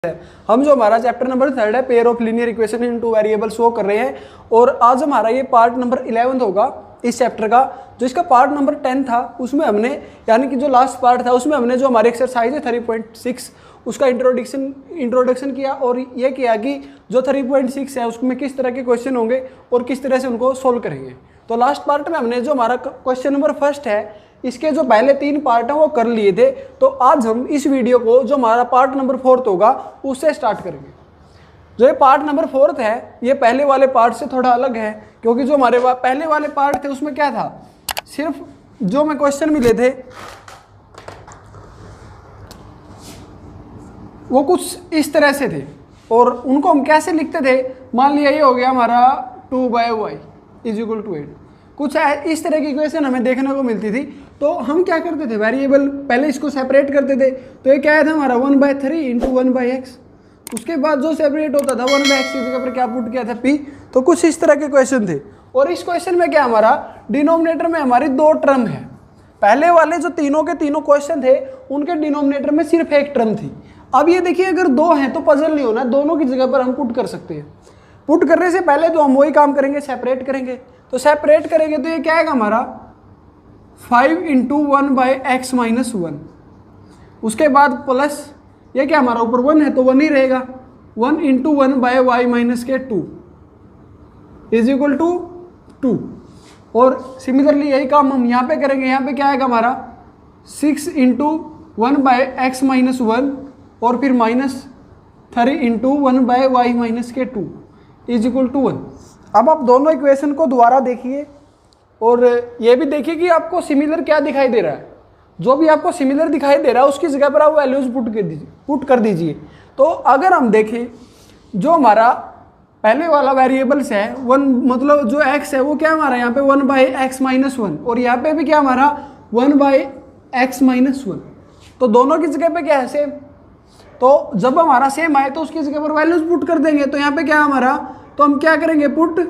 हम जो हमारा चैप्टर नंबर 3 है pair of linear equation in two variables वो कर रहे हैं और आज हमारा ये पार्ट नंबर 11 होगा इस चैप्टर का। जो इसका पार्ट नंबर 10 था उसमें हमने यानी कि जो लास्ट पार्ट था उसमें हमने जो हमारी एक्सरसाइज है 3.6 उसका इंट्रोडक्शन किया और ये किया कि जो 3.6 है उसमें किस तरह के क्वेश्चन होंगे और किस तरह से उनको सोल्व करेंगे। तो लास्ट पार्ट में हमने जो हमारा क्वेश्चन नंबर फर्स्ट है इसके जो पहले 3 पार्ट हैं वो कर लिए थे। तो आज हम इस वीडियो को जो हमारा पार्ट नंबर 4 होगा उससे स्टार्ट करेंगे। जो ये पार्ट नंबर 4 है ये पहले वाले पार्ट से थोड़ा अलग है क्योंकि जो हमारे पहले वाले पार्ट थे उसमें क्या था, सिर्फ जो मैं क्वेश्चन मिले थे वो कुछ इस तरह से थे और उनको हम कैसे लिखते थे। मान लिया ये हो गया हमारा 2/y = 8, कुछ इस तरह की इक्वेशन हमें देखने को मिलती थी। तो हम क्या करते थे, वेरिएबल पहले इसको सेपरेट करते थे। तो ये क्या था हमारा 1/3 × 1/x। उसके बाद जो सेपरेट होता था 1/x की जगह पर क्या पुट किया था p। तो कुछ इस तरह के क्वेश्चन थे और इस क्वेश्चन में क्या हमारा डिनोमिनेटर में हमारी 2 टर्म है। पहले वाले जो तीनों के तीनों क्वेश्चन थे उनके डिनोमिनेटर में सिर्फ एक टर्म थी। अब ये देखिए अगर 2 हैं तो पजल नहीं होना, दोनों की जगह पर हम पुट कर सकते हैं। पुट करने से पहले तो हम वही काम करेंगे, सेपरेट करेंगे। तो सेपरेट करेंगे तो ये क्या आएगा हमारा 5 × 1/x - 1। उसके बाद प्लस ये क्या हमारा ऊपर 1 है तो 1 ही रहेगा, 1 × 1/y - 2 = 2। और सिमिलरली यही काम हम यहाँ पे करेंगे। यहाँ पे क्या आएगा हमारा 6 × 1/x - 1 और फिर -3 × 1/y - 2 = 1। अब आप दोनों इक्वेशन को दोबारा देखिए और ये भी देखिए कि आपको सिमिलर क्या दिखाई दे रहा है। जो भी आपको सिमिलर दिखाई दे रहा है उसकी जगह पर आप वैल्यूज पुट कर दीजिए। तो अगर हम देखें जो हमारा पहले वाला वेरिएबल्स है 1 मतलब जो x है वो क्या हमारा यहाँ पे 1/x - 1 और यहाँ पे भी क्या हमारा 1/x - 1। तो दोनों की जगह पे क्या है सेम। तो जब हमारा सेम आए तो उसकी जगह पर वैल्यूज पुट कर देंगे। तो यहाँ पे क्या हमारा, तो हम क्या करेंगे पुट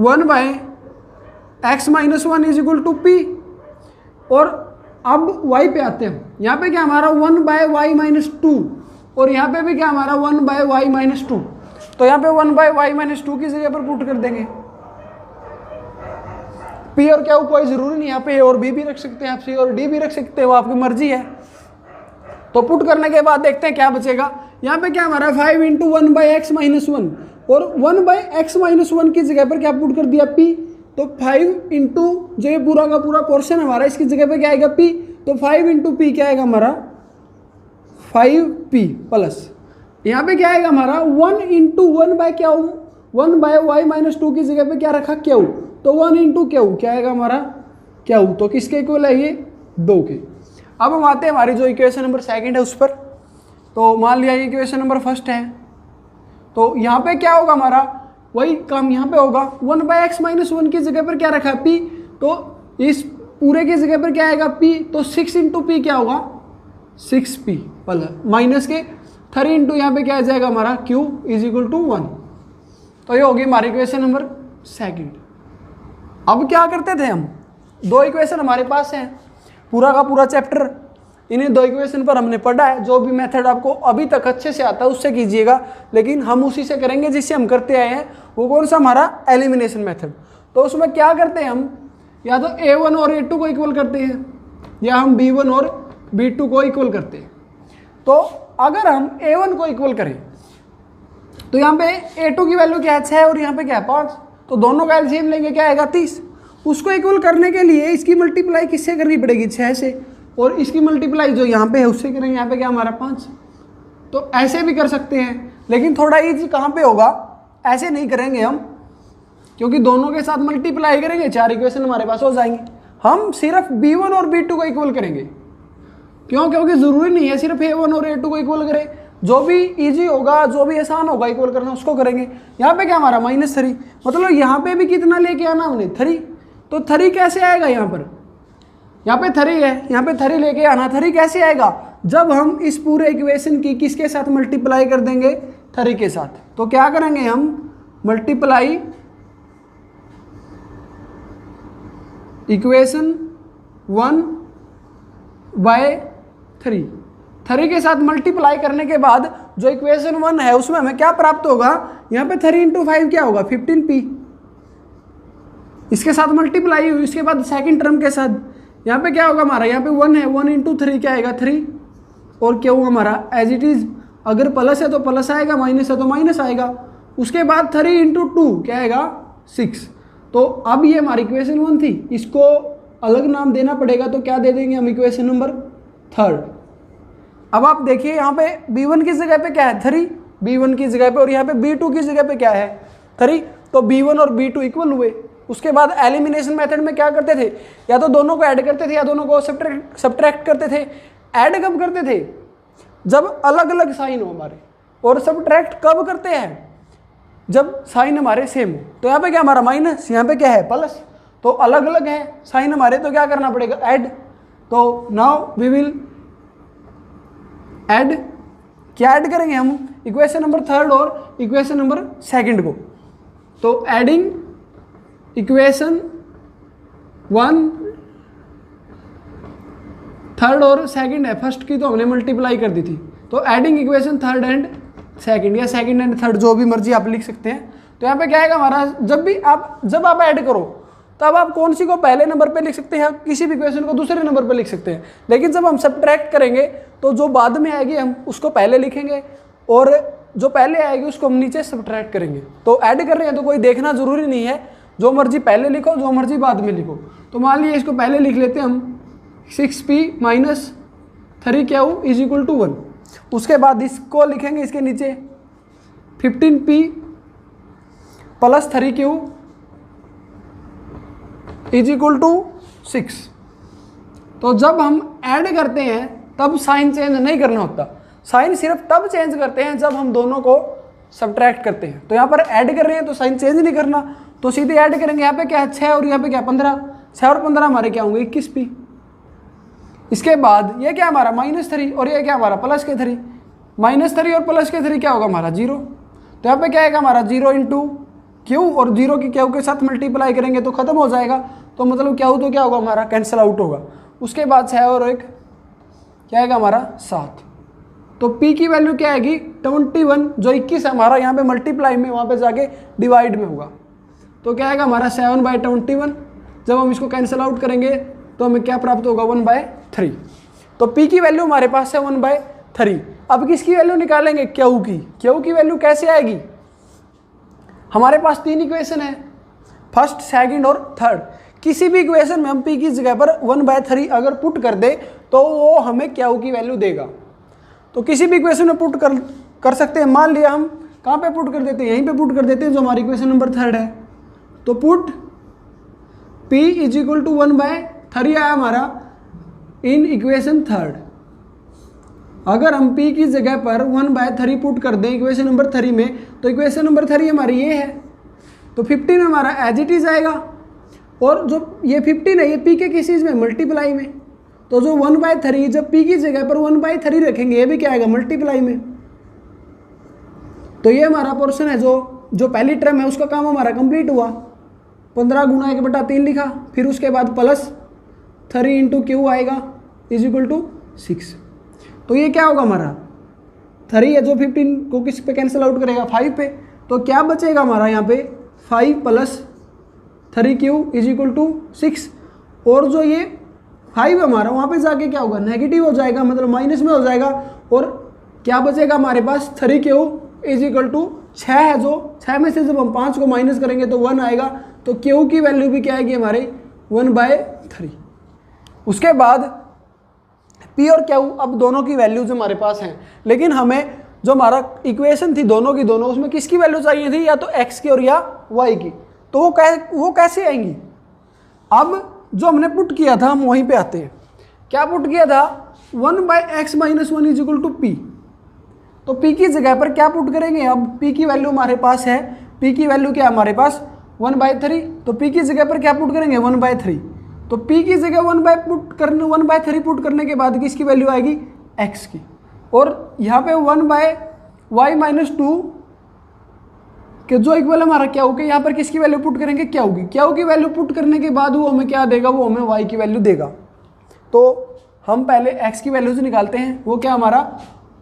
1/x - 1 = p। और अब y पे आते हैं, यहाँ पे क्या हमारा 1/y - 2 और यहाँ पे भी क्या हमारा 1/y - 2। तो यहाँ पे 1/y - 2 की जगह पर पुट कर देंगे। p और क्या कोई जरूरी नहीं, यहाँ पे a और b भी रख सकते हैं, आप c और d भी रख सकते हैं, वो आपकी मर्जी है। तो पुट करने के बाद देखते हैं क्या बचेगा। यहाँ पे क्या हमारा 5 × 1/x - 1 और 1/x - 1 की जगह पर क्या पुट कर दिया p। तो 5 × जो ये पूरा का पूरा पोर्शन हमारा इसकी जगह पे क्या आएगा p। तो 5 × p क्या आएगा हमारा 5p प्लस यहाँ पे क्या आएगा हमारा 1 × 1/y - 2 की जगह पे क्या रखा q। तो 1 × q क्या आएगा हमारा q। तो किसके इक्वल है ये 2 के। अब हम आते हैं हमारी जो इक्वेशन नंबर 2 है उस पर। तो मान लिया ये इक्वेशन नंबर 1 है तो यहाँ पे क्या होगा हमारा वही काम यहाँ पे होगा 1/x - 1 की जगह पर क्या रखा है p। तो इस पूरे की जगह पर क्या आएगा p। तो 6 × p क्या होगा 6p प्लस माइनस के 3 × यहाँ पे क्या आ जाएगा हमारा q = 1। तो ये होगी हमारी इक्वेशन नंबर 2। अब क्या करते थे हम, 2 इक्वेशन हमारे पास हैं, पूरा का पूरा चैप्टर इन्हीं 2 इक्वेशन पर हमने पढ़ा है। जो भी मेथड आपको अभी तक अच्छे से आता है उससे कीजिएगा, लेकिन हम उसी से करेंगे जिससे हम करते आए हैं। वो कौन सा हमारा एलिमिनेशन मेथड। तो उसमें क्या करते हैं हम, या तो a1 और a2 को इक्वल करते हैं या हम b1 और b2 को इक्वल करते हैं। तो अगर हम a1 को इक्वल करें तो यहाँ पे a2 की वैल्यू क्या है 6 और यहाँ पे क्या है 5। तो दोनों का एलसीएम लेंगे क्या आएगा 30। उसको इक्वल करने के लिए इसकी मल्टीप्लाई किससे करनी पड़ेगी 6 से और इसकी मल्टीप्लाई जो यहाँ पे है उससे करेंगे। यहाँ पे क्या हमारा 5। तो ऐसे भी कर सकते हैं लेकिन थोड़ा इजी कहाँ पे होगा, ऐसे नहीं करेंगे हम क्योंकि दोनों के साथ मल्टीप्लाई करेंगे 4 इक्वेशन हमारे पास हो जाएंगे। हम सिर्फ b1 और b2 को इक्वल करेंगे। क्यों, क्योंकि जरूरी नहीं है सिर्फ a1 और a2 को इक्वल करें। जो भी इजी होगा जो भी आसान होगा इक्वल करना उसको करेंगे। यहाँ पे क्या हमारा -3 मतलब यहाँ पे भी कितना लेके आना हमने 3। तो 3 कैसे आएगा यहाँ पर, यहाँ पे 3 है, यहाँ पे 3 लेके आना। 3 कैसे आएगा जब हम इस पूरे इक्वेशन की किसके साथ मल्टीप्लाई कर देंगे 3 के साथ। तो क्या करेंगे हम मल्टीप्लाई इक्वेशन 1/3 3 के साथ मल्टीप्लाई करने के बाद जो इक्वेशन 1 है उसमें हमें क्या प्राप्त होगा, यहाँ पे 3 × 5 क्या होगा 15p, इसके साथ मल्टीप्लाई हुई, इसके बाद सेकंड टर्म के साथ यहाँ पे क्या होगा हमारा, यहाँ पे 1 है, 1 × 3 क्या आएगा 3, और क्या हुआ हमारा एज इट इज, अगर प्लस है तो प्लस आएगा, माइनस है तो माइनस आएगा। उसके बाद 3 × 2 क्या आएगा 6। तो अब ये हमारी इक्वेशन 1 थी, इसको अलग नाम देना पड़ेगा, तो क्या दे देंगे हम इक्वेशन नंबर 3। अब आप देखिए यहाँ पे b1 की जगह पे क्या है 3, b1 की जगह पे, और यहाँ पे b2 की जगह पे क्या है 3, तो b1 और b2 इक्वल हुए। उसके बाद एलिमिनेशन मेथड में क्या करते थे, या तो दोनों को ऐड करते थे या दोनों को सब्ट्रैक्ट करते थे। ऐड कब करते थे, जब अलग अलग साइन हो हमारे, और सब्ट्रैक्ट कब करते हैं, जब साइन हमारे सेम हो। तो यहाँ पे क्या हमारा माइनस, यहाँ पे क्या है प्लस, तो अलग अलग है साइन हमारे, तो क्या करना पड़ेगा ऐड। तो नाउ वी विल ऐड, क्या ऐड करेंगे हम, इक्वेशन नंबर 3 और इक्वेशन नंबर 2 को। तो एडिंग इक्वेशन 1 3 और 2 है, फर्स्ट की तो हमने मल्टीप्लाई कर दी थी, तो एडिंग इक्वेशन 3 एंड 2 या 2 एंड 3 जो भी मर्जी आप लिख सकते हैं। तो यहाँ पे क्या आएगा हमारा, जब आप ऐड करो तब आप कौन सी को पहले नंबर पे लिख सकते हैं, किसी भी इक्वेशन को दूसरे नंबर पे लिख सकते हैं, लेकिन जब हम सब्ट्रैक्ट करेंगे तो जो बाद में आएगी हम उसको पहले लिखेंगे, और जो पहले आएगी उसको हम नीचे सब्ट्रैक्ट करेंगे। तो ऐड कर रहे हैं तो कोई देखना जरूरी नहीं है, जो मर्जी पहले लिखो जो मर्जी बाद में लिखो। तो मान लीजिए इसको पहले लिख लेते हैं हम, 6p - 3q = 1। उसके बाद इसको लिखेंगे इसके नीचे 15p + 3q = 6। तो जब हम ऐड करते हैं तब साइन चेंज नहीं करना होता, साइन सिर्फ तब चेंज करते हैं जब हम दोनों को सब्ट्रैक्ट करते हैं। तो यहाँ पर ऐड कर रहे हैं तो साइन चेंज नहीं करना, तो सीधे ऐड करेंगे। यहाँ पे क्या है 6 और यहाँ पे क्या 15, 6 और 15 हमारे क्या होंगे 21p। इसके बाद ये क्या हमारा -3 और ये क्या हमारा +3, -3 और +3 क्या होगा हमारा 0। तो यहाँ पे क्या आएगा हमारा 0 × q, और 0 की q के साथ मल्टीप्लाई करेंगे तो खत्म हो जाएगा, तो मतलब q तो क्या होगा हमारा कैंसिल आउट होगा। उसके बाद 6 और 1 क्या आएगा हमारा 7। तो p की वैल्यू क्या आएगी 21, जो 21 है हमारा यहाँ पे मल्टीप्लाई में, वहाँ पे जाके डिवाइड में होगा। तो क्या आएगा हमारा 7/21। जब हम इसको कैंसिल आउट करेंगे तो हमें क्या प्राप्त होगा 1/3। तो p की वैल्यू हमारे पास है 1/3। अब किसकी वैल्यू निकालेंगे, q की। q की वैल्यू कैसे आएगी, हमारे पास 3 इक्वेशन है, फर्स्ट सेकंड और थर्ड। किसी भी इक्वेशन में हम p की जगह पर 1/3 अगर पुट कर दे तो वो हमें q की वैल्यू देगा। तो किसी भी इक्वेशन में पुट कर सकते हैं। मान लिया हम कहाँ पे पुट कर देते हैं, यहीं पे पुट कर देते हैं जो हमारी इक्वेशन नंबर 3 है। तो पुट p = 1/3 आया हमारा इन इक्वेशन 3। अगर हम p की जगह पर 1/3 पुट कर दें इक्वेशन नंबर 3 में, तो इक्वेशन नंबर 3 हमारी ये है, तो 15 हमारा एज इट इज आएगा, और जो ये 15 है ये p के किस चीज़ में मल्टीप्लाई में, तो जो 1/3 जब p की जगह पर 1/3 रखेंगे ये भी क्या आएगा मल्टीप्लाई में। तो ये हमारा पोर्शन है, जो पहली टर्म है उसका काम हमारा कंप्लीट हुआ। 15 × 1/3 लिखा, फिर उसके बाद +3 × q आएगा = 6। तो ये क्या होगा हमारा 3 है जो 15 को किस पे कैंसिल आउट करेगा 5 पे, तो क्या बचेगा हमारा यहाँ पे 5 + 3q = 6। और जो ये 5 हमारा वहाँ पे जाके क्या होगा नेगेटिव हो जाएगा, मतलब माइनस में हो जाएगा, और क्या बचेगा हमारे पास 3q = 6 है, जो 6 में से जब हम 5 को माइनस करेंगे तो 1 आएगा। तो q की वैल्यू भी क्या आएगी हमारे 1/3। उसके बाद p और q अब दोनों की वैल्यूज हमारे पास हैं, लेकिन हमें जो हमारा इक्वेशन थी दोनों की दोनों, उसमें किसकी वैल्यू चाहिए थी, या तो x की और या y की। तो वो कैसे आएंगी, अब जो हमने पुट किया था हम वहीं पे आते हैं। क्या पुट किया था 1/x - 1 = p। तो p की जगह पर क्या पुट करेंगे, अब p की वैल्यू हमारे पास है, p की वैल्यू क्या हमारे पास 1/3, तो p की जगह पर क्या पुट करेंगे 1/3। तो p की जगह 1/3 पुट करने के बाद किसकी वैल्यू आएगी x की, और यहाँ पे 1/y - 2 कि जो इक्वल हमारा क्या होगा, यहाँ पर किसकी वैल्यू पुट करेंगे क्या होगी, क्या की वैल्यू पुट करने के बाद वो हमें क्या देगा, वो हमें y की वैल्यू देगा। तो हम पहले x की वैल्यूज निकालते हैं। वो क्या हमारा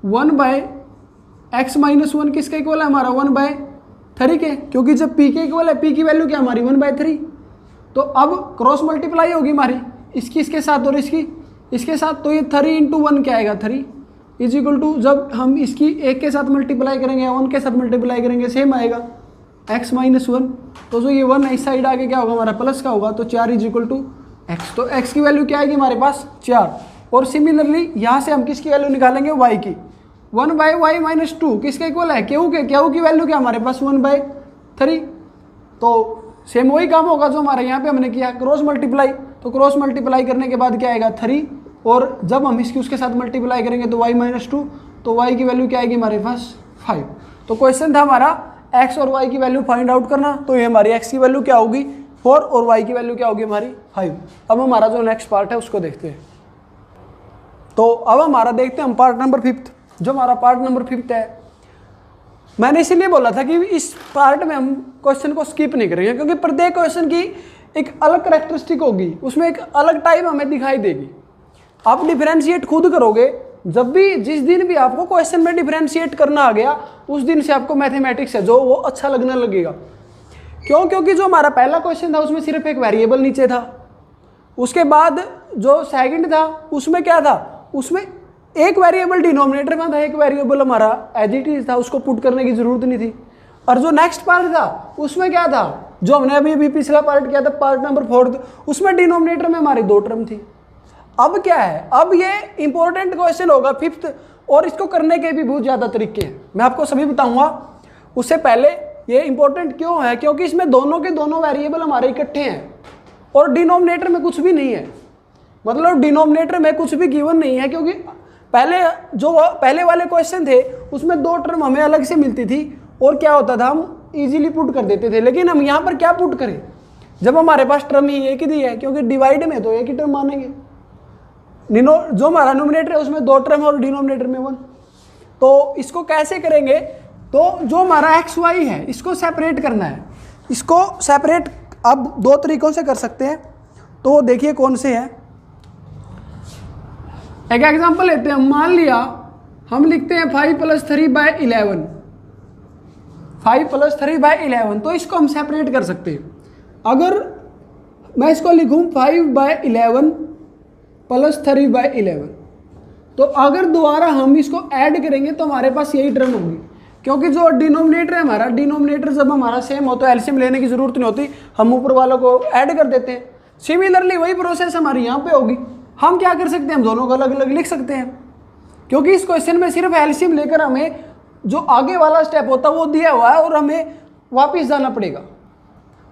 1/x-1 किसके इक्वल है हमारा 1/3 के, क्योंकि जब p के इक्वल है p की वैल्यू क्या हमारी 1/3। तो अब क्रॉस मल्टीप्लाई होगी हमारी इसकी इसके साथ और इसकी इसके साथ, तो ये 3 × 1 क्या आएगा 3 इज इक्वल टू, जब हम इसकी 1 के साथ मल्टीप्लाई करेंगे 1 के साथ मल्टीप्लाई करेंगे सेम आएगा x-1। तो जो ये 1 इस साइड आके क्या होगा हमारा प्लस का होगा, तो 4 इज इक्वल टू x। तो x की वैल्यू क्या आएगी हमारे पास 4। और सिमिलरली यहाँ से हम किसकी वैल्यू निकालेंगे y की, 1/y-2 किसके इक्वल है क्यू के, क्यू की वैल्यू क्या हमारे पास 1/3। तो सेम वही काम होगा जो हमारे यहाँ पे हमने किया क्रॉस मल्टीप्लाई। तो क्रॉस मल्टीप्लाई करने के बाद क्या आएगा 3, और जब हम इसकी उसके साथ मल्टीप्लाई करेंगे तो y-2, तो y की वैल्यू क्या आएगी हमारे पास 5। तो क्वेश्चन था हमारा x और y की वैल्यू फाइंड आउट करना। तो ये हमारी x की वैल्यू क्या होगी 4 और y की वैल्यू क्या होगी हमारी 5। अब हमारा जो नेक्स्ट पार्ट है उसको देखते हैं। तो अब हमारा देखते हैं हम पार्ट नंबर 5। जो हमारा पार्ट नंबर 5 है, मैंने इसीलिए बोला था कि इस पार्ट में हम क्वेश्चन को स्किप नहीं करेंगे, क्योंकि प्रत्येक क्वेश्चन की एक अलग कैरेक्टरिस्टिक होगी, उसमें एक अलग टाइप हमें दिखाई देगी। आप डिफरेंशिएट खुद करोगे, जब भी जिस दिन भी आपको क्वेश्चन में डिफरेंशिएट करना आ गया उस दिन से आपको मैथमेटिक्स है जो वो अच्छा लगने लगेगा। क्यों? क्योंकि जो हमारा पहला क्वेश्चन था उसमें सिर्फ एक वेरिएबल नीचे था, उसके बाद जो सेकंड था उसमें क्या था, उसमें एक वेरिएबल डिनोमिनेटर में था, एक वेरिएबल हमारा एज इट इज था, उसको पुट करने की जरूरत नहीं थी। और जो नेक्स्ट पार्ट था उसमें क्या था, जो हमने अभी पिछला पार्ट किया था पार्ट नंबर 4, उसमें डिनोमिनेटर में हमारी 2 टर्म थी। अब क्या है, अब ये इंपॉर्टेंट क्वेश्चन होगा 5th, और इसको करने के भी बहुत ज़्यादा तरीके हैं, मैं आपको सभी बताऊंगा। उससे पहले ये इंपॉर्टेंट क्यों है, क्योंकि इसमें दोनों के दोनों वेरिएबल हमारे इकट्ठे हैं और डिनोमिनेटर में कुछ भी नहीं है। मतलब डिनोमिनेटर में कुछ भी गिवन नहीं है, क्योंकि पहले वाले क्वेश्चन थे उसमें 2 टर्म हमें अलग से मिलती थी और क्या होता था हम इजीली पुट कर देते थे। लेकिन हम यहाँ पर क्या पुट करें जब हमारे पास टर्म ही एक ही दी है, क्योंकि डिवाइड में तो एक ही टर्म मानेंगे। जो हमारा नोमिनेटर है उसमें 2 टर्म और डिनोमिनेटर में 1। तो इसको कैसे करेंगे, तो जो हमारा एक्स वाई है इसको सेपरेट करना है। इसको सेपरेट अब 2 तरीकों से कर सकते हैं, तो देखिए कौन से हैं। एक एग्जांपल लेते हैं, मान लिया हम लिखते हैं 5 + 3/11, 5 + 3/11, तो इसको हम सेपरेट कर सकते हैं। अगर मैं इसको लिखूं 5/11 + 3/11, तो अगर दोबारा हम इसको ऐड करेंगे तो हमारे पास यही टर्म होगी, क्योंकि जो डिनोमिनेटर है हमारा, डिनोमिनेटर जब हमारा सेम हो तो एलसीएम लेने की जरूरत नहीं होती, हम ऊपर वालों को ऐड कर देते हैं। सिमिलरली वही प्रोसेस हमारी यहाँ पे होगी। हम क्या कर सकते हैं, हम दोनों को अलग अलग लिख सकते हैं, क्योंकि इस क्वेश्चन में सिर्फ एलसीएम लेकर हमें जो आगे वाला स्टेप होता है वो दिया हुआ है और हमें वापस जाना पड़ेगा।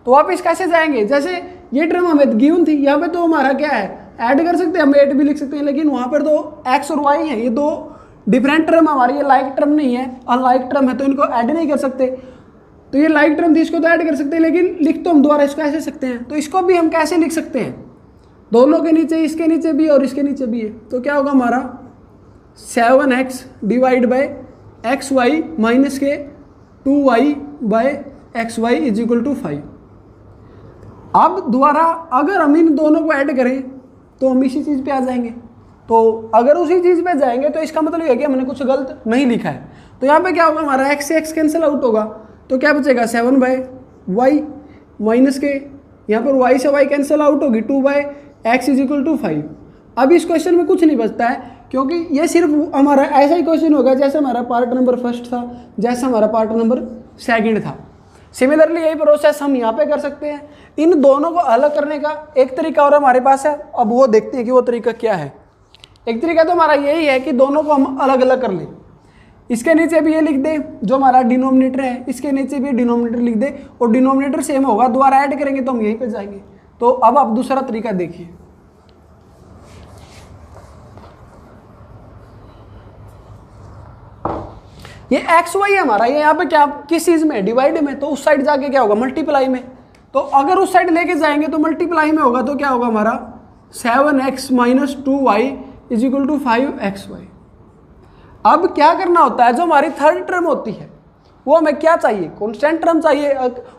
तो वापस कैसे जाएंगे, जैसे ये टर्म हमें गिवन थी, यहाँ पे तो हमारा क्या है ऐड कर सकते हैं, हम 8 भी लिख सकते हैं, लेकिन वहाँ पर तो एक्स और वाई है, ये 2 डिफरेंट टर्म हमारी, ये लाइक टर्म नहीं है, अनलाइक टर्म है, तो इनको ऐड नहीं कर सकते। तो ये लाइक टर्म थी, इसको तो ऐड कर सकते हैं, लेकिन लिख तो हम दोबारा इसको ऐसे सकते हैं। तो इसको भी हम कैसे लिख सकते हैं, दोनों के नीचे, इसके नीचे भी और इसके नीचे भी है, तो क्या होगा हमारा 7x / xy माइनस के 2y/xy = 5। अब दोबारा अगर हम इन दोनों को ऐड करें तो हम इसी चीज़ पे आ जाएंगे। तो अगर उसी चीज़ पे जाएंगे तो इसका मतलब ये कि हमने कुछ गलत नहीं लिखा है। तो यहाँ पे क्या होगा हमारा x से x कैंसिल आउट होगा, तो क्या बचेगा 7/y माइनस के, यहाँ पर y से y कैंसिल आउट होगी 2/x = 5। अब इस क्वेश्चन में कुछ नहीं बचता है, क्योंकि ये सिर्फ हमारा ऐसा ही क्वेश्चन होगा जैसे हमारा पार्ट नंबर 1 था, जैसा हमारा पार्ट नंबर 2 था। सिमिलरली यही प्रोसेस हम यहाँ पे कर सकते हैं। इन दोनों को अलग करने का एक तरीका और हमारे पास है, अब वो देखते हैं कि वो तरीका क्या है। एक तरीका तो हमारा यही है कि दोनों को हम अलग अलग कर लें, इसके नीचे भी ये लिख दे जो हमारा डिनोमिनेटर है, इसके नीचे भी डिनोमिनेटर लिख दे और डिनोमिनेटर सेम होगा, दोबारा ऐड करेंगे तो हम यहीं पे जाएंगे। तो अब आप दूसरा तरीका देखिए। ये एक्स वाई है हमारा, ये यहाँ पे क्या किस चीज में डिवाइड में, तो उस साइड जाके क्या होगा मल्टीप्लाई में। तो अगर उस साइड लेके जाएंगे तो मल्टीप्लाई में होगा, तो क्या होगा हमारा 7x - 2y = 5xy। अब क्या करना होता है, जो हमारी थर्ड टर्म होती है वो हमें क्या चाहिए, कांस्टेंट टर्म चाहिए,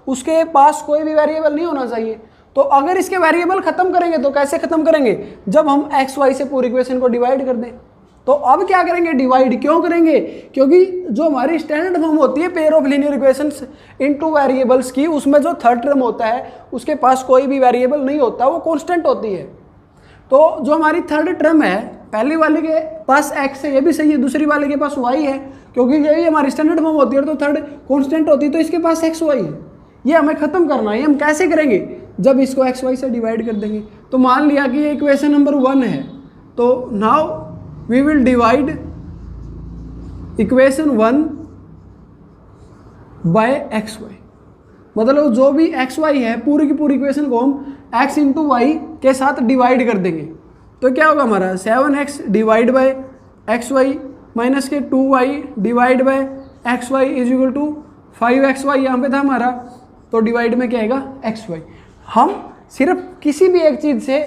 उसके पास कोई भी वेरिएबल नहीं होना चाहिए। तो अगर इसके वेरिएबल खत्म करेंगे तो कैसे खत्म करेंगे, जब हम एक्स वाई से पूरी इक्वेशन को डिवाइड कर दें। तो अब क्या करेंगे, डिवाइड क्यों करेंगे, क्योंकि जो हमारी स्टैंडर्ड फॉर्म होती है pair of linear equations into variables की, उसमें जो थर्ड टर्म होता है उसके पास कोई भी वेरिएबल नहीं होता, वो कांस्टेंट होती है। तो जो हमारी थर्ड टर्म है, पहली वाले के पास x है, ये भी सही है, दूसरी वाले के पास y है, क्योंकि यही हमारी स्टैंडर्ड फॉर्म होती है, तो थर्ड कांस्टेंट होती है, तो इसके पास x y है। ये हमें खत्म करना है। हम कैसे करेंगे, जब इसको x y से डिवाइड कर देंगे। तो मान लिया कि ये इक्वेशन नंबर 1 है, तो now we will divide equation 1 by x y. मतलब जो भी एक्स वाई है पूरी की पूरी इक्वेशन को हम x इंटू वाई के साथ डिवाइड कर देंगे। तो क्या होगा हमारा 7x divide by x y minus के 2y divide by x y is equal to 5xy यहाँ पे था हमारा, तो डिवाइड में क्या आएगा xy। हम सिर्फ किसी भी एक चीज़ से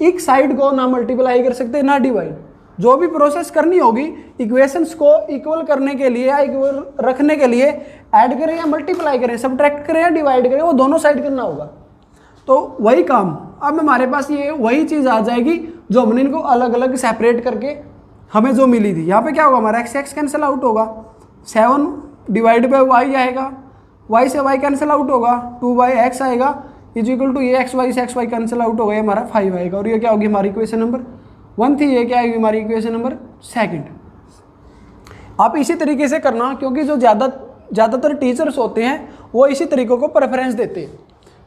एक साइड को ना मल्टीप्लाई कर सकते ना डिवाइड। जो भी प्रोसेस करनी होगी इक्वेशंस को इक्वल करने के लिए या इक्वल रखने के लिए ऐड करें या मल्टीप्लाई करें, सब्ट्रैक्ट करें या डिवाइड करें, वो दोनों साइड करना होगा। तो वही काम अब हमारे पास ये वही चीज़ आ जाएगी जो हमने इनको अलग अलग सेपरेट करके हमें जो मिली थी। यहाँ पे क्या होगा हमारा x कैंसिल आउट होगा, 7 डिवाइड बाय y आएगा, y से y कैंसिल आउट होगा, 2x आएगा इज इक्वल टू ये xy से xy कैंसिल आउट होगा, ये हमारा 5 आएगा। और ये क्या होगी हमारी इक्वेशन नंबर 1 थी, ये क्या आएगी हमारी इक्वेशन नंबर 2। आप इसी तरीके से करना, क्योंकि जो ज़्यादातर टीचर्स होते हैं वो इसी तरीकों को प्रेफरेंस देते हैं,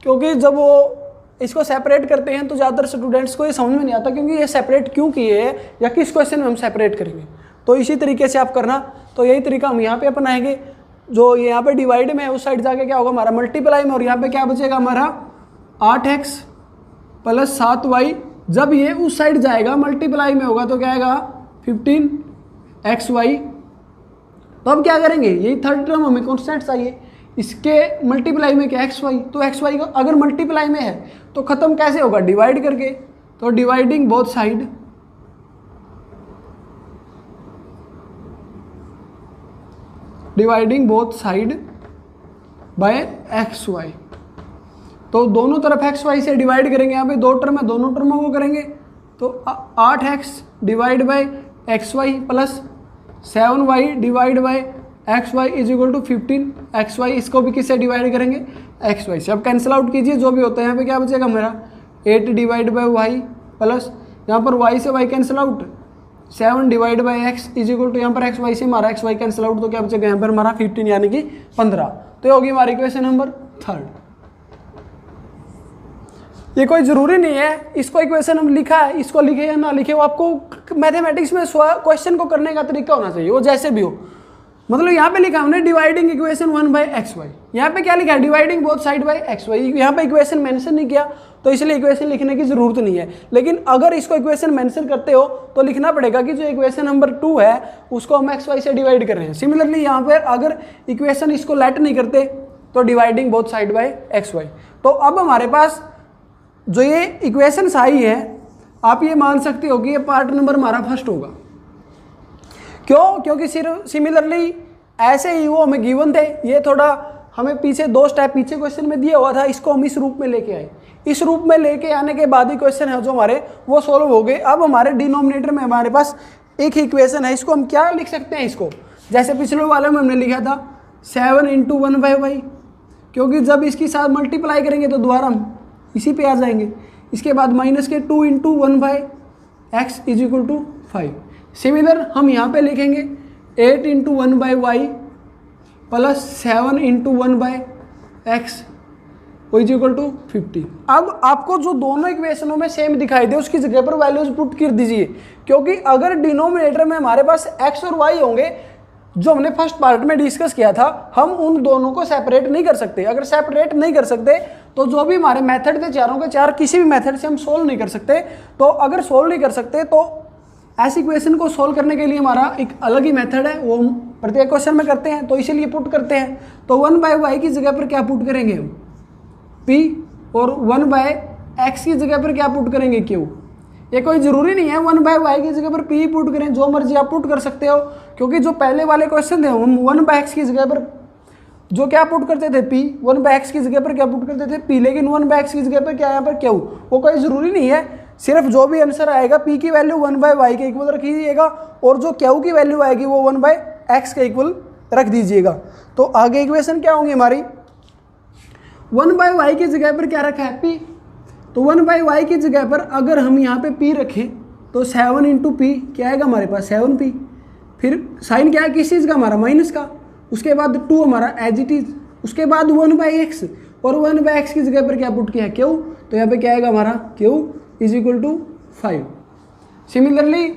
क्योंकि जब वो इसको सेपरेट करते हैं तो ज़्यादातर स्टूडेंट्स को ये समझ में नहीं आता क्योंकि ये सेपरेट क्यों किए हैं या किस क्वेश्चन में हम सेपरेट करेंगे। तो इसी तरीके से आप करना। तो यही तरीका हम यहाँ पे अपनाएंगे। जो यहाँ पे डिवाइड में है उस साइड जाके क्या होगा हमारा मल्टीप्लाई में, और यहाँ पे क्या बचेगा हमारा 8x प्लस 7y। जब ये उस साइड जाएगा मल्टीप्लाई में होगा तो क्या आएगा 15xy। तो अब क्या करेंगे, यही थर्ड टर्म हमें कॉन्स्टेंट चाहिए, इसके मल्टीप्लाई में क्या एक्स वाई। तो एक्स वाई का अगर मल्टीप्लाई में है तो खत्म कैसे होगा, डिवाइड करके। तो dividing both side by x y. तो दोनों तरफ एक्स वाई से डिवाइड करेंगे। यहाँ पे दो टर्म है, दोनों टर्मों को करेंगे। तो 8x divide by x y plus 7y divide by x y is equal to 15xy। इसको भी किससे डिवाइड करेंगे, एक्स वाई से। अब कैंसिल आउट कीजिए जो भी होता है। यहाँ पे क्या बचेगा मेरा 8 डिवाइड बाय वाई प्लस यहाँ पर y से y cancel out, 7 divide by x is equal to यहाँ पर एक्स वाई से हमारा एक्स वाई कैंसिल आउट, तो क्या बचेगा यहाँ पर हमारा 15 यानी कि 15। तो ये होगी हमारी इक्वेशन नंबर 3। ये कोई ज़रूरी नहीं है इसको इक्वेशन हम लिखा है, इसको लिखे या ना लिखे, वो आपको मैथमेटिक्स में क्वेश्चन को करने का तरीका होना चाहिए, वो जैसे भी हो। मतलब यहाँ पे लिखा हमने dividing equation 1 by x y, यहाँ पे क्या लिखा है dividing both side by x y. यहाँ पे इक्वेशन मेंशन नहीं किया तो इसलिए इक्वेशन लिखने की जरूरत नहीं है। लेकिन अगर इसको इक्वेशन मेंशन करते हो तो लिखना पड़ेगा कि जो इक्वेशन नंबर 2 है उसको हम एक्स वाई से डिवाइड कर रहे हैं। सिमिलरली यहाँ पर अगर इक्वेशन इसको लेट नहीं करते तो dividing both side by x y. तो अब हमारे पास जो ये इक्वेशंस आई है आप ये मान सकते हो कि ये पार्ट नंबर हमारा फर्स्ट होगा। क्यों, क्योंकि सिर्फ सिमिलरली ऐसे ही वो हमें गिवन थे, ये थोड़ा हमें पीछे 2 स्टेप पीछे क्वेश्चन में दिया हुआ था, इसको हम इस रूप में लेके आए। इस रूप में लेके आने के बाद ही क्वेश्चन है जो हमारे वो सॉल्व हो गए। अब हमारे डिनोमिनेटर में हमारे पास एक ही इक्वेशन है, इसको हम क्या लिख सकते हैं, इसको जैसे पिछले वाले में हमने लिखा था 7 इंटू 1 बाई वाई, क्योंकि जब इसकी साथ मल्टीप्लाई करेंगे तो दोबारा हम इसी पे आ जाएंगे। इसके बाद माइनस के 2 into 1 by x is equal to 5। Similar हम यहाँ पे लिखेंगे 8 into 1 by y plus 7 into 1 by x is equal to 50। अब आपको जो दोनों इक्वेशनों में सेम दिखाई दे उसकी जगह पर वैल्यूज पुट कर दीजिए, क्योंकि अगर डिनोमिनेटर में हमारे पास एक्स और वाई होंगे जो हमने फर्स्ट पार्ट में डिस्कस किया था, हम उन दोनों को सेपरेट नहीं कर सकते। अगर सेपरेट नहीं कर सकते तो जो भी हमारे मेथड थे चारों के चार किसी भी मेथड से हम सोल्व नहीं कर सकते। तो अगर सोल्व नहीं कर सकते तो ऐसी इक्वेशन को सोल्व करने के लिए हमारा एक अलग ही मेथड है, वो प्रत्येक क्वेश्चन में करते हैं, तो इसीलिए पुट करते हैं। तो 1 बाय वाई की जगह पर क्या पुट करेंगे हम p, और 1 बाय एक्स की जगह पर क्या पुट करेंगे q। ये कोई ज़रूरी नहीं है 1 बाय वाई की जगह पर p पुट करें, जो मर्जी आप पुट कर सकते हो, क्योंकि जो पहले वाले क्वेश्चन थे हम 1 बाय एक्स की जगह पर जो क्या पुट करते थे p, 1/x की जगह पर क्या पुट करते थे p, लेकिन 1/x की जगह पर क्या यहाँ पर q, वो कोई ज़रूरी नहीं है, सिर्फ जो भी आंसर आएगा p की वैल्यू 1/y के इक्वल रख दीजिएगा और जो q की वैल्यू आएगी वो 1/x के इक्वल रख दीजिएगा। तो आगे इक्वेशन क्या होंगी हमारी, 1/y की जगह पर क्या रखा है p, तो 1/y की जगह पर अगर हम यहाँ पे p रखें तो 7 इंटू पी क्या आएगा हमारे पास 7p, फिर साइन क्या है किस चीज़ का हमारा माइनस का, उसके बाद 2 हमारा एज इट इज, उसके बाद 1/x और 1/x की जगह पर क्या पुट किया है q, तो यहाँ पे क्या आएगा हमारा q is equal to 5। Similarly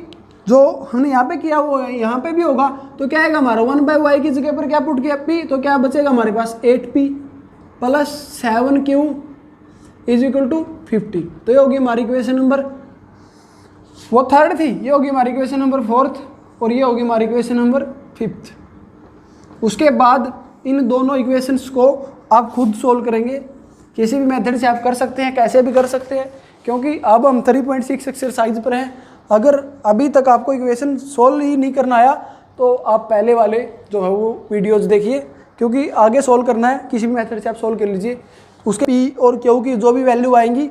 जो हमने यहाँ पे किया वो यहाँ पे भी होगा, तो क्या आएगा हमारा 1/y की जगह पर क्या पुट किया p, तो क्या बचेगा हमारे पास 8p plus 7q is equal to 50। तो ये होगी हमारी इक्वेशन नंबर, वो थर्ड थी, ये होगी हमारी इक्वेशन नंबर 4th और ये होगी हमारी इक्वेशन नंबर 5th। उसके बाद इन दोनों इक्वेशंस को आप खुद सोल्व करेंगे, किसी भी मेथड से आप कर सकते हैं, कैसे भी कर सकते हैं, क्योंकि अब हम 3.6 एक्सरसाइज पर हैं। अगर अभी तक आपको इक्वेशन सोल्व ही नहीं करना आया तो आप पहले वाले जो है वो वीडियोस देखिए, क्योंकि आगे सोल्व करना है, किसी भी मेथड से आप सोल्व कर लीजिए। उसके p और q की जो भी वैल्यू आएंगी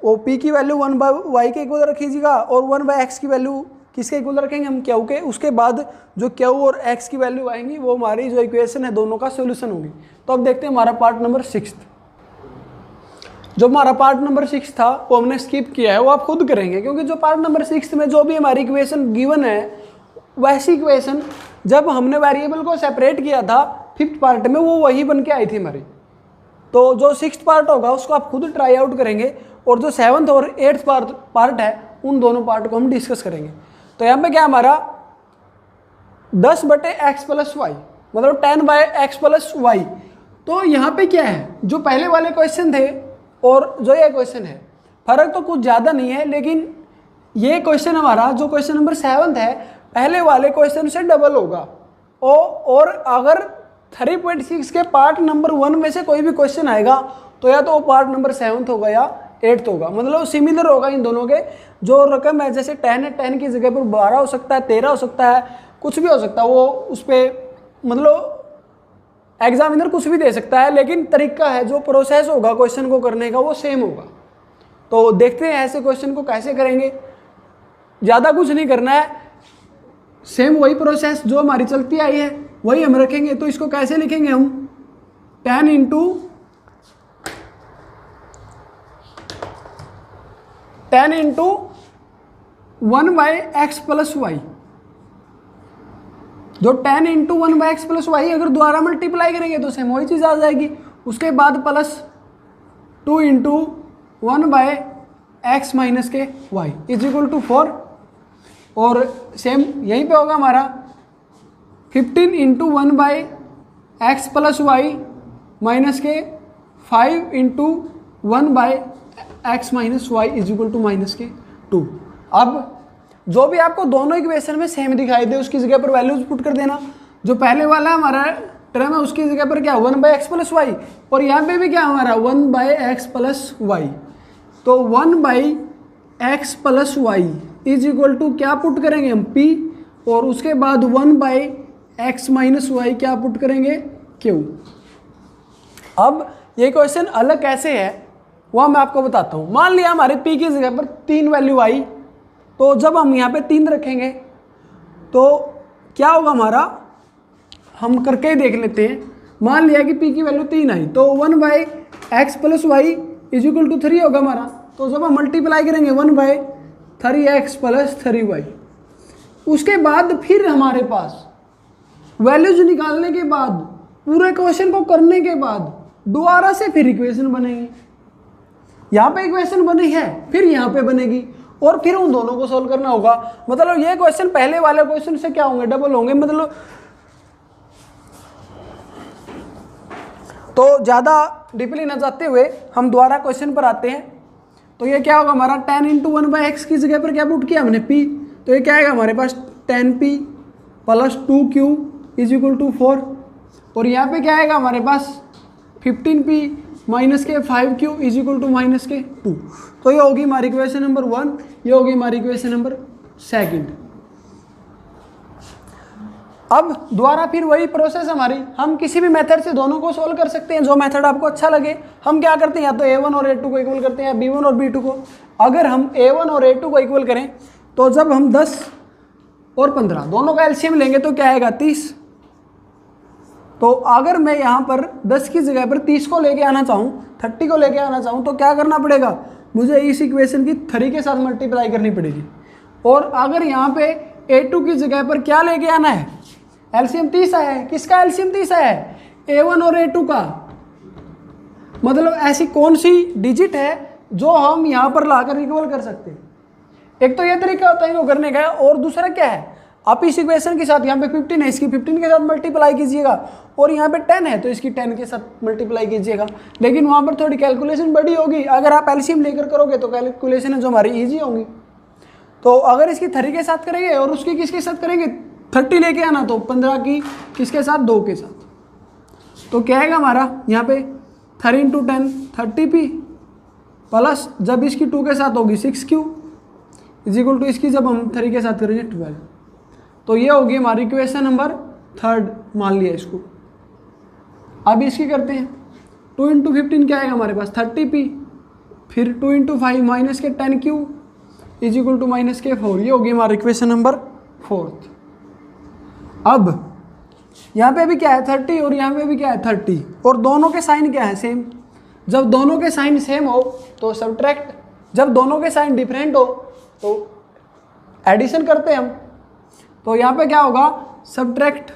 वो p की वैल्यू 1/y के इक्वल रखिएगा और 1/x की वैल्यू किसके इक्वल रखेंगे हम q के, उसके बाद जो q और x की वैल्यू आएंगी वो हमारी जो इक्वेशन है दोनों का सोल्यूशन होगी। तो अब देखते हैं हमारा पार्ट नंबर 6। जो हमारा पार्ट नंबर 6 था वो हमने स्किप किया है, वो आप खुद करेंगे, क्योंकि जो पार्ट नंबर 6 में जो भी हमारी इक्वेशन गिवन है वैसी इक्वेशन जब हमने वेरिएबल को सेपरेट किया था 5th पार्ट में वो वही बन के आई थी हमारी। तो जो 6th पार्ट होगा उसको आप खुद ट्राई आउट करेंगे और जो 7th और 8th पार्ट है उन दोनों पार्ट को हम डिस्कस करेंगे। तो यहाँ पे क्या हमारा 10/x प्लस वाई मतलब 10/x प्लस वाई। तो यहाँ पे क्या है, जो पहले वाले क्वेश्चन थे और जो ये क्वेश्चन है फर्क तो कुछ ज़्यादा नहीं है, लेकिन ये क्वेश्चन हमारा जो क्वेश्चन नंबर 7 है पहले वाले क्वेश्चन से डबल होगा और अगर 3.6 के पार्ट नंबर 1 में से कोई भी क्वेश्चन आएगा तो या तो वो पार्ट नंबर 7th होगा या 8th होगा, मतलब सिमिलर होगा इन दोनों के। जो रकम है जैसे 10 है, 10 की जगह पर 12 हो सकता है, 13 हो सकता है, कुछ भी हो सकता है, वो उस पर मतलब एग्जामिनर कुछ भी दे सकता है, लेकिन तरीका है जो प्रोसेस होगा क्वेश्चन को करने का वो सेम होगा। तो देखते हैं ऐसे क्वेश्चन को कैसे करेंगे, ज़्यादा कुछ नहीं करना है, सेम वही प्रोसेस जो हमारी चलती आई है वही हम रखेंगे। तो इसको कैसे लिखेंगे हम, 10 इंटू 1/x प्लस वाई। जो 10 इंटू 1/x प्लस वाई अगर दोबारा मल्टीप्लाई करेंगे तो सेम वही चीज़ आ जाएगी। उसके बाद प्लस 2 इंटू 1/x माइनस के वाई इज इक्वल टू 4 और सेम यहीं पे होगा हमारा 15 into 1/x plus Y minus के 5 into 1/x minus y is equal to minus के 2। अब जो भी आपको दोनों इक्वेशन में सेम दिखाई दे उसकी जगह पर वैल्यूज पुट कर देना। जो पहले वाला हमारा टर्म है उसकी जगह पर क्या 1/x प्लस वाई और यहाँ पे भी क्या हमारा 1/x प्लस वाई। तो 1/x plus y is equal to क्या पुट करेंगे हम p और उसके बाद 1/x माइनस वाई क्या पुट करेंगे q। अब ये क्वेश्चन अलग कैसे है वह मैं आपको बताता हूँ। मान लिया हमारे p की जगह पर 3 वैल्यू आई, तो जब हम यहाँ पे 3 रखेंगे तो क्या होगा हमारा, हम करके ही देख लेते हैं। मान लिया कि p की वैल्यू 3 आई तो 1/x plus y is equal to 3 होगा हमारा। तो जब हम मल्टीप्लाई करेंगे 1/3x प्लस 3y, उसके बाद फिर हमारे पास वैल्यूज निकालने के बाद पूरे क्वेश्चन को करने के बाद दोबारा से फिर इक्वेशन बनेगी। यहाँ पे इक्वेशन बनी है फिर यहाँ पे बनेगी और फिर उन दोनों को सोल्व करना होगा। मतलब ये क्वेश्चन पहले वाले क्वेश्चन से क्या होंगे, डबल होंगे। मतलब तो ज़्यादा डीपली ना जाते हुए हम दोबारा क्वेश्चन पर आते हैं। तो ये क्या होगा हमारा 10 इंटू 1/x की जगह पर क्या पुट किया हमने p, तो ये क्या आएगा हमारे पास 10p plus 2q is equal to 4 और यहाँ पे क्या आएगा हमारे पास 15p माइनस के 5q is equal to minus के 2। तो ये होगी हमारी इक्वेशन नंबर 1, ये होगी हमारी इक्वेशन नंबर 2। अब दोबारा फिर वही प्रोसेस हमारी, हम किसी भी मेथड से दोनों को सोल्व कर सकते हैं, जो मेथड आपको अच्छा लगे। हम क्या करते हैं, या तो a1 और a2 को इक्वल करते हैं, या b1 और b2 को। अगर हम a1 और a2 को इक्वल करें तो जब हम 10 और 15 दोनों का एलसीएम लेंगे तो क्या आएगा, 30। तो अगर मैं यहाँ पर 10 की जगह पर 30 को लेके आना चाहूँ, 30 को लेके आना चाहूँ, तो क्या करना पड़ेगा, मुझे इस इक्वेशन की 3 के साथ मल्टीप्लाई करनी पड़ेगी। और अगर यहाँ पे a2 की जगह पर क्या लेके आना है, एलसीएम 30 आया है। किसका एलसीएम 30 आया है, a1 और a2 का। मतलब ऐसी कौन सी डिजिट है जो हम यहाँ पर लाकर इक्वल कर सकते हैं। एक तो ये तरीका होता है इनको करने का, और दूसरा क्या है, आप इस इक्वेशन के साथ यहाँ पे 15 है, इसकी 15 के साथ मल्टीप्लाई कीजिएगा, और यहाँ पे 10 है तो इसकी 10 के साथ मल्टीप्लाई कीजिएगा। लेकिन वहाँ पर थोड़ी कैलकुलेशन बड़ी होगी। अगर आप एलसीएम लेकर करोगे तो कैलकुलेशन है जो हमारी ईजी होंगी। तो अगर इसकी 3 के साथ करेंगे और उसकी किसके साथ करेंगे, 30 लेके आना, तो 15 की किसके साथ, 2 के साथ। तो क्या आएगा हमारा यहाँ पे 3 × 10 30p, प्लस जब इसकी 2 के साथ होगी 6q इज इक्वल टू इसकी जब हम 3 के साथ करेंगे 12। तो ये होगी हमारी इक्वेशन नंबर 3 मान लिया इसको। अब इसकी करते हैं, 2 × 15 क्या आएगा हमारे पास, 30p, फिर 2 × 5 माइनस के 10q is equal to minus के 4। ये होगी हमारी इक्वेशन नंबर 4। अब यहाँ पे भी क्या है 30 और यहाँ पे भी क्या है 30, और दोनों के साइन क्या है, सेम। जब दोनों के साइन सेम हो तो सब्ट्रैक्ट, जब दोनों के साइन डिफरेंट हो तो एडिशन करते हैं हम। तो यहाँ पे क्या होगा, सब्ट्रैक्ट,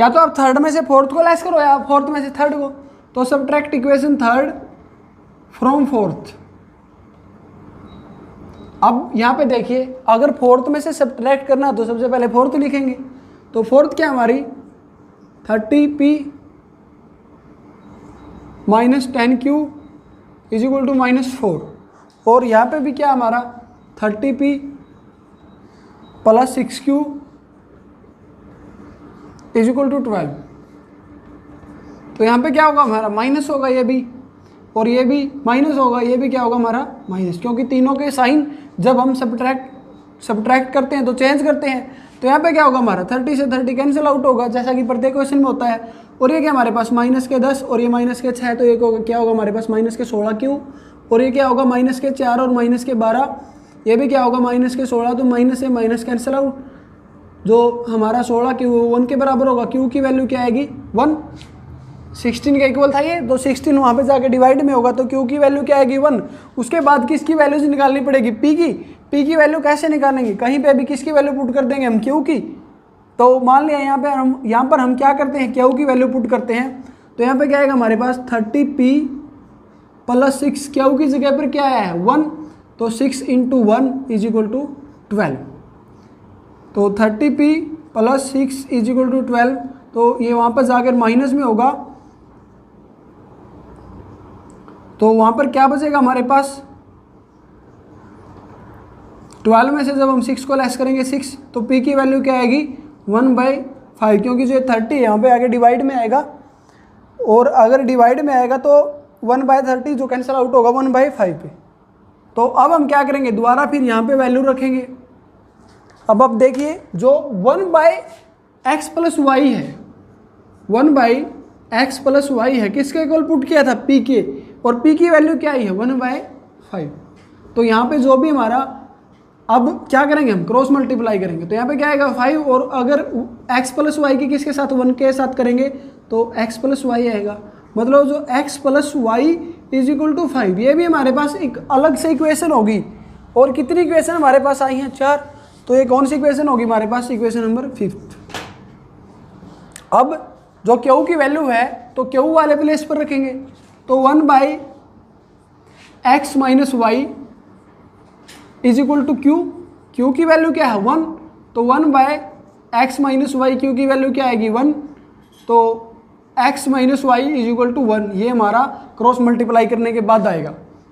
या तो आप 3rd में से 4th को लेस करो या 4th में से 3rd को। तो subtract equation 3rd from 4th। अब यहाँ पे देखिए, अगर 4th में से सब्ट्रैक्ट करना तो सबसे पहले 4th लिखेंगे। तो 4th क्या हमारी 30p minus 10q is equal to -4। और यहाँ पे भी क्या हमारा 30p plus 6q is equal to 12। तो यहाँ पे क्या होगा हमारा माइनस होगा ये भी, और ये भी माइनस होगा, ये भी क्या होगा हमारा माइनस, क्योंकि तीनों के साइन जब हम सब्ट्रैक्ट करते हैं तो चेंज करते हैं। तो यहाँ पे क्या होगा हमारा 30 से 30 कैंसिल आउट होगा, जैसा कि प्रत्येक क्वेश्चन में होता है। और ये क्या हमारे पास माइनस के 10 और ये माइनस के 6, तो ये क्या होगा हमारे पास माइनस के 16q, और ये क्या होगा माइनस के 4 और माइनस के 12, ये भी क्या होगा माइनस के 16। तो माइनस से माइनस कैंसिल आउट, जो हमारा 16q 1 के बराबर होगा। q की वैल्यू क्या आएगी 1, 16 के इक्वल था ये, तो 16 वहाँ पे जाके डिवाइड में होगा, तो q की वैल्यू क्या आएगी 1। उसके बाद किसकी वैल्यूज निकालनी पड़ेगी, p की वैल्यू कैसे निकालेंगे, कहीं पे भी किसकी वैल्यू पुट कर देंगे हम, q की। तो मान लिया यहाँ पर हम क्या करते हैं, q की वैल्यू पुट करते हैं। तो यहाँ पे क्या आएगा हमारे पास 30p प्लस 6, q की जगह पर क्या आया है 1, तो 6 × 1 इज इक्वल टू 12। तो 30p plus 6 is equal to 12, तो ये वहाँ पर जाकर माइनस में होगा। तो वहाँ पर क्या बचेगा हमारे पास, 12 में से जब हम 6 को लेस करेंगे 6, तो p की वैल्यू क्या आएगी 1/5, क्योंकि जो 30 है यहाँ पे आगे डिवाइड में आएगा, और अगर डिवाइड में आएगा तो 1/30 जो कैंसिल आउट होगा 1/5 पे। तो अब हम क्या करेंगे, दोबारा फिर यहाँ पे वैल्यू रखेंगे। अब देखिए, जो 1/x प्लस वाई है, 1/x प्लस वाई है, किसके इक्वल पुट किया था, p के, और p की वैल्यू क्या आई है 1/5। तो यहाँ पे जो भी हमारा, अब क्या करेंगे हम क्रॉस मल्टीप्लाई करेंगे, तो यहाँ पे क्या आएगा 5, और अगर x प्लस वाई की किसके साथ 1 के साथ करेंगे तो x प्लस वाई आएगा। मतलब जो x plus y is equal to 5, ये भी हमारे पास एक अलग से इक्वेशन होगी। और कितनी इक्वेशन हमारे पास आई हैं 4, तो ये कौन सी इक्वेशन होगी हमारे पास, इक्वेशन नंबर 5। अब जो q की वैल्यू है तो q वाले प्लेस पर रखेंगे, तो 1/x minus y is equal to q की वैल्यू क्या है 1, तो 1/x माइनस वाई, q की वैल्यू क्या आएगी 1, तो x minus y is equal to 1। ये हमारा क्रॉस मल्टीप्लाई करने के बाद आएगा।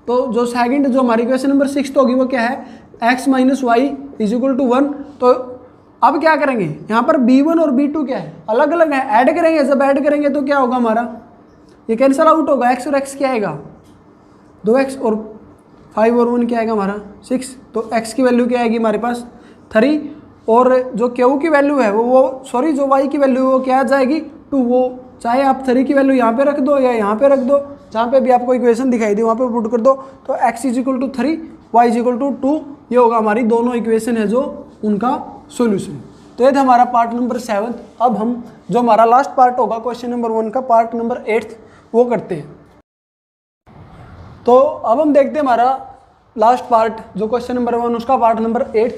तो जो सेकंड, जो हमारी क्वेश्चन नंबर 6 होगी वो क्या है, x minus y is equal to 1। तो अब क्या करेंगे, यहाँ पर b1 और b2 क्या है, अलग अलग है, ऐड करेंगे। जब ऐड करेंगे तो क्या होगा हमारा, ये कैंसिल आउट होगा, x और x क्या आएगा 2x, और 5 और 1 क्या आएगा हमारा 6। तो x की वैल्यू क्या आएगी हमारे पास 3, और जो क्यू की वैल्यू है जो वाई की वैल्यू है वो क्या आ जाएगी 2। वो चाहे आप 3 की वैल्यू यहाँ पे रख दो या यहाँ पे रख दो, जहाँ पे भी आपको इक्वेशन दिखाई दे वहाँ पे पुट कर दो। तो x = 3 y = 2 ये होगा हमारी दोनों इक्वेशन है जो उनका सोल्यूशन। तो ये था हमारा पार्ट नंबर 7। अब हम जो हमारा लास्ट पार्ट होगा क्वेश्चन नंबर 1 का पार्ट नंबर 8 वो करते हैं। तो अब हम देखते हैं हमारा लास्ट पार्ट जो क्वेश्चन नंबर 1 उसका पार्ट नंबर 8।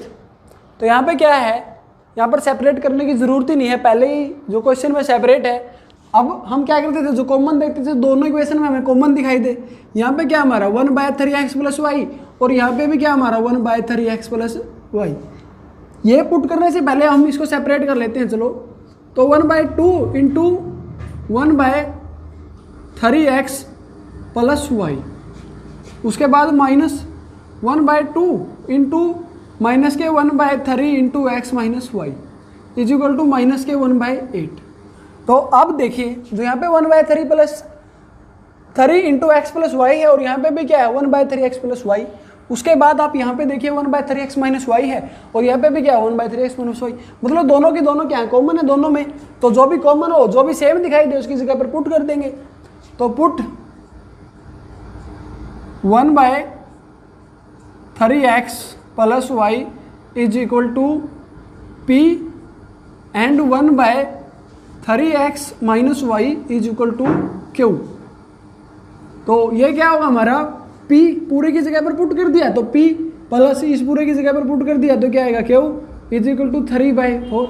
तो यहाँ पे क्या है, यहाँ पर सेपरेट करने की ज़रूरत ही नहीं है, पहले ही जो क्वेश्चन में सेपरेट है। अब हम क्या करते थे, जो कॉमन देखते थे दोनों इक्वेशन में हमें कॉमन दिखाई दे। यहाँ पे क्या हमारा 1/3x + y और यहाँ पे भी क्या हमारा 1/3x + y। ये पुट करने से पहले हम इसको सेपरेट कर लेते हैं। चलो तो 1/2 इंटू 1/3x + y, उसके बाद -1/2 इंटू -1/3 इंटू x - y = -1/8। तो अब देखिए जो यहाँ पे 1/3 + 3 इंटू x + y है और यहाँ पे भी क्या है 1/3x + y। उसके बाद आप यहाँ पे देखिए 1/3x - y है और यहाँ पे भी क्या है 1/3x - y। मतलब दोनों की दोनों क्या है कॉमन है दोनों में। तो जो भी कॉमन हो, जो भी सेम दिखाई दे उसकी जगह पर पुट कर देंगे। तो put 1/3x + y = p and 1/3x - y = q। तो ये क्या होगा हमारा p पूरे की जगह पर पुट कर दिया तो p प्लस इस पूरे की जगह पर पुट कर दिया तो क्या आएगा q = 3/4।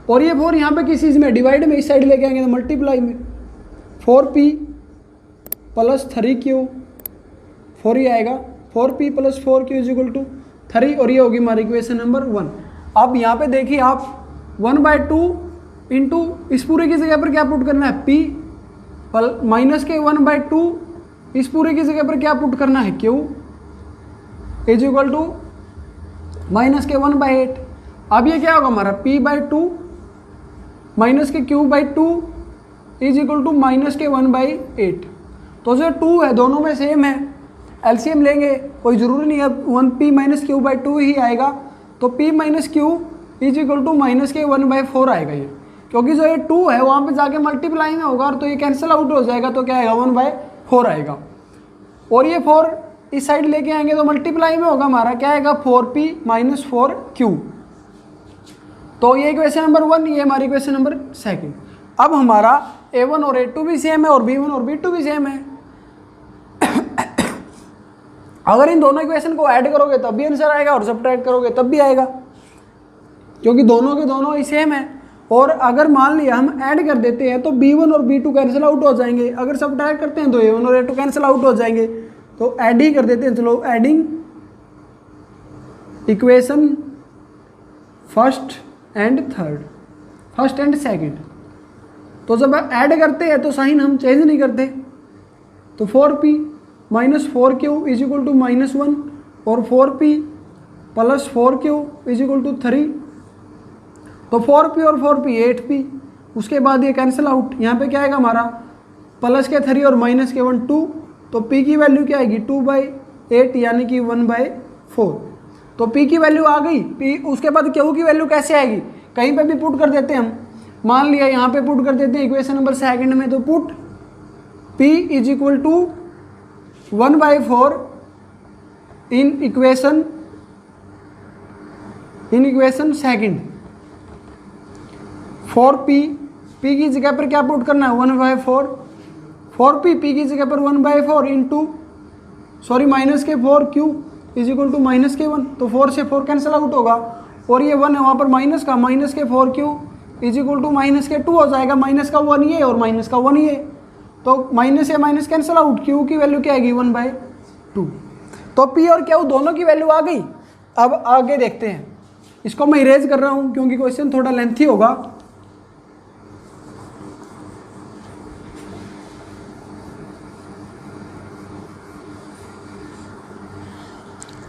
और ये 4 यहाँ पे किस चीज़ में डिवाइड में इस साइड लेके आएंगे तो मल्टीप्लाई में 4p + 3q 4 ही आएगा 4p + 4q = 3 और ये होगी हमारी इक्वेशन नंबर 1। अब यहाँ पे देखिए आप 1/2 इंटू इस पूरे की जगह पर क्या पुट करना है p माइनस के 1/2 इस पूरे की जगह पर क्या पुट करना है q = -1/8। अब ये क्या होगा हमारा p/2 माइनस के q/2 = -1/8। तो जो 2 है दोनों में सेम है, एलसीएम लेंगे कोई ज़रूरी नहीं है 1p - q/2 ही आएगा। तो p - q = -1/4 आएगा ये, क्योंकि जो ये 2 है वहाँ पे जाके मल्टीप्लाई में होगा और तो ये कैंसिल आउट हो जाएगा तो क्या आएगा 1/4 आएगा। और ये 4 इस साइड लेके आएंगे तो मल्टीप्लाई में होगा हमारा क्या आएगा 4p - 4q। तो ये इक्वेशन नंबर 1, ये हमारी इक्वेशन नंबर 2। अब हमारा a1 और a2 भी सेम है और b1 और b2 भी सेम है। अगर इन दोनों इक्वेशन को ऐड करोगे तब भी आंसर आएगा और सब्ट्रैक्ट करोगे तब भी आएगा, क्योंकि दोनों के दोनों ही सेम है। और अगर मान लिया हम ऐड कर देते हैं तो b1 और b2 कैंसिल आउट हो जाएंगे, अगर सब्ट्रैक्ट करते हैं तो a1 और a2 कैंसिल आउट हो जाएंगे। तो ऐड ही कर देते हैं। चलो adding equation first and second. तो जब ऐड करते हैं तो साइन हम चेंज नहीं करते। तो 4p - 4q = -1 और 4p + 4q = 3। तो 4p और 4p 8p। उसके बाद ये कैंसिल आउट, यहाँ पे क्या आएगा हमारा प्लस के 3 और माइनस के 1 2। तो p की वैल्यू क्या आएगी 2/8 यानी कि 1/4। तो p की वैल्यू आ गई। p उसके बाद q की वैल्यू कैसे आएगी, कहीं पे भी पुट कर देते हैं हम। मान लिया यहाँ पे पुट कर देते हैं इक्वेशन नंबर 2 में। तो put p = 1/4 in equation 2। 4p p की जगह पर क्या पुट करना है 1/4। 4p p की जगह पर 1/4 इंटू माइनस के 4q = -1। तो 4 से 4 कैंसिल आउट होगा और ये 1 है वहाँ पर माइनस का, माइनस के 4q = -2 हो जाएगा। माइनस का 1 ये और माइनस का 1 ये, तो माइनस से माइनस कैंसिल आउट, q की वैल्यू क्या आएगी 1/2। तो p और q दोनों की वैल्यू आ गई। अब आगे देखते हैं, इसको मैं इरेज कर रहा हूँ क्योंकि क्वेश्चन थोड़ा लेंथी होगा।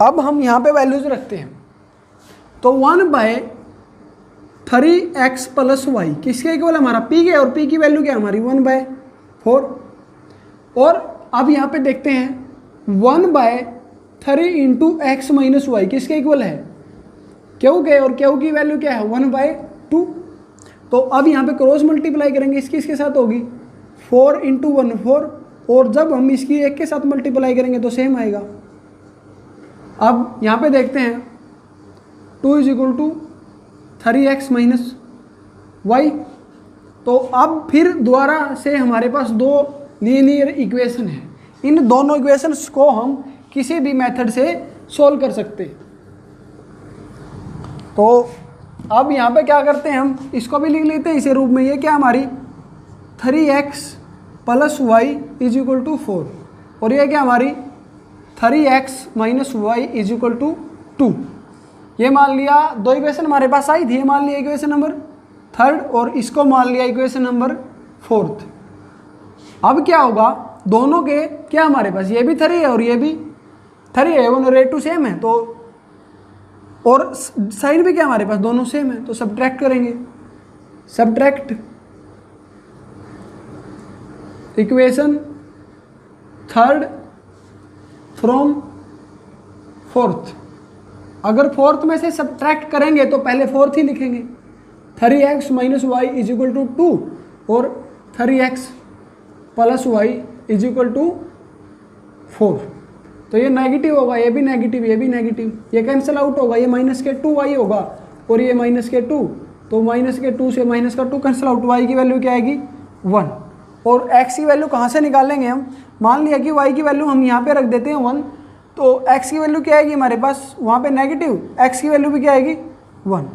अब हम यहाँ पे वैल्यूज रखते हैं। तो 1/3x + y किसके इक्वल हमारा p के, और p की वैल्यू क्या हमारी 1/4। और अब यहाँ पे देखते हैं 1/3 इंटू x - y किसके इक्वल है क्यू के, और क्यू की वैल्यू क्या है 1/2। तो अब यहाँ पे क्रॉस मल्टीप्लाई करेंगे, इसकी इसके साथ होगी 4 × 1 4, और जब हम इसकी एक के साथ मल्टीप्लाई करेंगे तो सेम आएगा। अब यहाँ पे देखते हैं 2 = 3x - y। तो अब फिर दोबारा से हमारे पास दो लीनियर इक्वेशन है, इन दोनों इक्वेशंस को हम किसी भी मेथड से सॉल्व कर सकते हैं। तो अब यहाँ पे क्या करते हैं, हम इसको भी लिख लेते हैं इसी रूप में। ये क्या हमारी 3x + y = 4, और ये क्या हमारी 3x - y = 2। ये मान लिया दो इक्वेशन हमारे पास आई थी, ये मान लिया इक्वेशन नंबर 3 और इसको मान लिया इक्वेशन नंबर 4। अब क्या होगा, दोनों के क्या हमारे पास ये भी 3 है और ये भी 3 है, 1 और 2 सेम है, तो और साइन भी क्या हमारे पास दोनों सेम है, तो सब्ट्रैक्ट करेंगे। Subtract equation 3 from 4। अगर 4th में से सब्ट्रैक्ट करेंगे तो पहले 4th ही लिखेंगे। 3x - y = 2 और 3x + y = 4। तो ये नेगेटिव होगा, ये भी नेगेटिव, ये भी नेगेटिव, ये कैंसिल आउट होगा, ये -2y होगा और ये -2, तो -2 से -2 कैंसिल आउट, y की वैल्यू क्या आएगी 1। और x की वैल्यू कहाँ से निकालेंगे हम, मान लिया कि y की वैल्यू हम यहाँ पे रख देते हैं 1, तो x की वैल्यू क्या आएगी हमारे पास वहाँ पे नेगेटिव, x की वैल्यू भी क्या आएगी 1,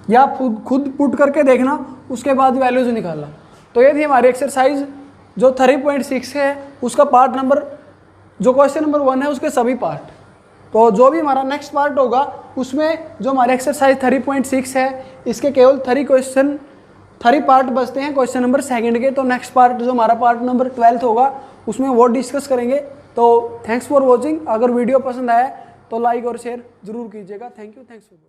या खुद पुट करके देखना, उसके बाद वैल्यूज निकालना। तो ये थी हमारी एक्सरसाइज जो 3.6 है, उसका पार्ट नंबर, जो क्वेश्चन नंबर 1 है उसके सभी पार्ट। तो जो भी हमारा नेक्स्ट पार्ट होगा उसमें जो हमारे एक्सरसाइज 3.6 है, इसके केवल 3 पार्ट बचते हैं क्वेश्चन नंबर 2 के। तो नेक्स्ट पार्ट जो हमारा पार्ट नंबर 12 होगा उसमें वो डिस्कस करेंगे। तो थैंक्स फॉर वॉचिंग। अगर वीडियो पसंद आया तो लाइक और शेयर जरूर कीजिएगा। Thank you, thanks for.